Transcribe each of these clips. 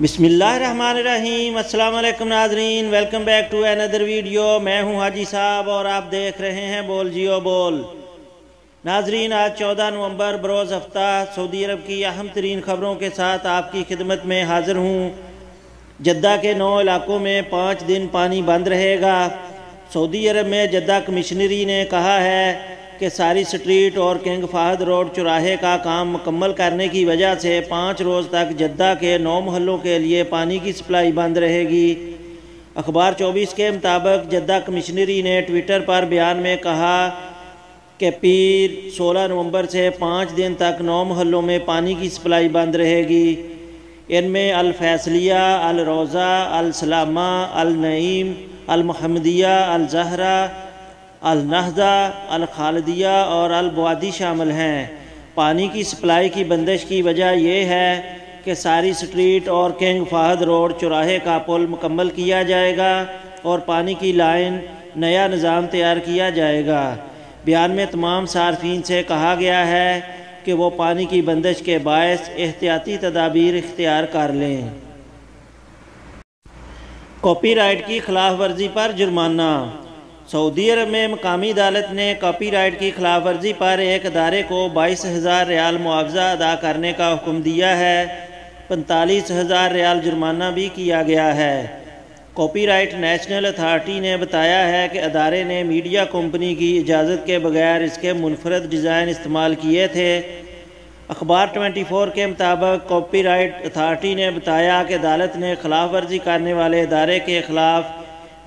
بسم اللہ الرحمن الرحیم۔ السلام علیکم ناظرین، ویلکم بیک ٹو اندر ویڈیو۔ میں ہوں حاجی صاحب اور آپ دیکھ رہے ہیں بول جیو بول۔ ناظرین، آج 14 نومبر بروز ہفتہ سعودی عرب کی اہم ترین خبروں کے ساتھ آپ کی خدمت میں حاضر ہوں۔ جدہ کے 9 علاقوں میں 5 دن پانی بند رہے گا۔ سعودی عرب میں جدہ کمشنری نے کہا ہے کہ ساری سٹریٹ اور کنگ فہد روڈ چوراہے کا کام مکمل کرنے کی وجہ سے 5 روز تک جدہ کے 9 محلوں کے لیے پانی کی سپلائی بند رہے گی۔ اخبار 24 کے مطابق جدہ کمشنری نے ٹویٹر پر بیان میں کہا کہ پیر 16 نومبر سے 5 دن تک 9 محلوں میں پانی کی سپلائی بند رہے گی۔ ان میں الفیصلیہ، الروضہ، السلامہ، النعیم، المحمدیہ، الزہرہ، النہضہ، الخالدیہ اور البوادی شامل ہیں۔ پانی کی سپلائی کی بندش کی وجہ یہ ہے کہ ساری سٹریٹ اور کنگ فہد روڈ چوراہے کا پل مکمل کیا جائے گا اور پانی کی لائن نیا نظام تیار کیا جائے گا۔ بیان میں تمام صارفین سے کہا گیا ہے کہ وہ پانی کی بندش کے باعث احتیاطی تدابیر اختیار کر لیں۔ کاپی رائٹ کی خلاف ورزی پر جرمانہ۔ سعودی عرب میں مقامی عدالت نے کاپی رائٹ کی خلاف ورزی پر ایک ادارے کو 22,000 ریال معاوضہ ادا کرنے کا حکم دیا ہے۔ 45,000 ریال جرمانہ بھی کیا گیا ہے۔ کاپی رائٹ نیشنل اتھارٹی نے بتایا ہے کہ ادارے نے میڈیا کمپنی کی اجازت کے بغیر اس کے منفرد ڈیزائن استعمال کیے تھے۔ اخبار 24 کے مطابق کاپی رائٹ اتھارٹی نے بتایا کہ عدالت نے خلاف ورزی کرنے والے ادارے کے خلاف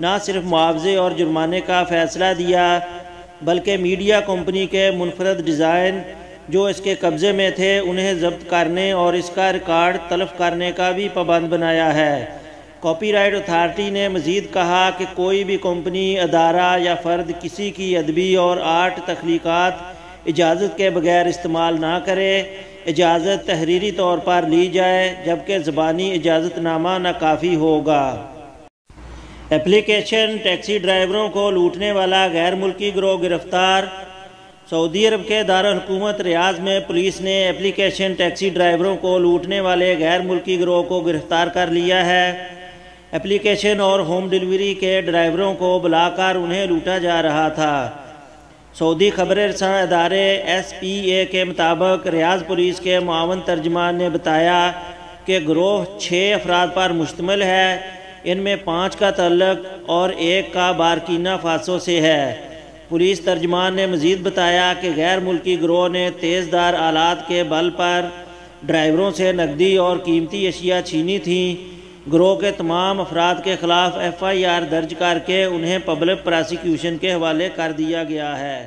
نہ صرف معاوضے اور جرمانے کا فیصلہ دیا بلکہ میڈیا کمپنی کے منفرد ڈیزائن جو اس کے قبضے میں تھے انہیں ضبط کرنے اور اس کا ریکارڈ تلف کرنے کا بھی پابند بنایا ہے۔ کاپی رائٹ اتھارٹی نے مزید کہا کہ کوئی بھی کمپنی، ادارہ یا فرد کسی کی ادبی اور آرٹ تخلیقات اجازت کے بغیر استعمال نہ کرے۔ اجازت تحریری طور پر لی جائے جبکہ زبانی اجازت نامہ ناکافی ہوگا۔ اپلیکیشن ٹیکسی ڈرائیوروں کو لوٹنے والا غیر ملکی گروہ گرفتار۔ سعودی عرب کے دارالحکومت ریاض میں پولیس نے اپلیکیشن ٹیکسی ڈرائیوروں کو لوٹنے والے غیر ملکی گروہ کو گرفتار کر لیا ہے۔ اپلیکیشن اور ہوم ڈیلیوری کے ڈرائیوروں کو بلا کر انہیں لوٹا جا رہا تھا۔ سعودی خبر رساں ادارے SPA کے مطابق ریاض پولیس کے معاون ترجمان نے بتایا کہ گروہ 6 افراد پر مشتمل ہے۔ ان میں 5 کا تعلق اور 1 کا بارکینا فاسو سے ہے۔ پولیس ترجمان نے مزید بتایا کہ غیر ملکی گروہ نے تیز دھار آلات کے بل پر ڈرائیوروں سے نقدی اور قیمتی اشیاء چھینی تھیں۔ گروہ کے تمام افراد کے خلاف FIR درج کر کے انہیں پبلک پراسیکیوشن کے حوالے کر دیا گیا ہے۔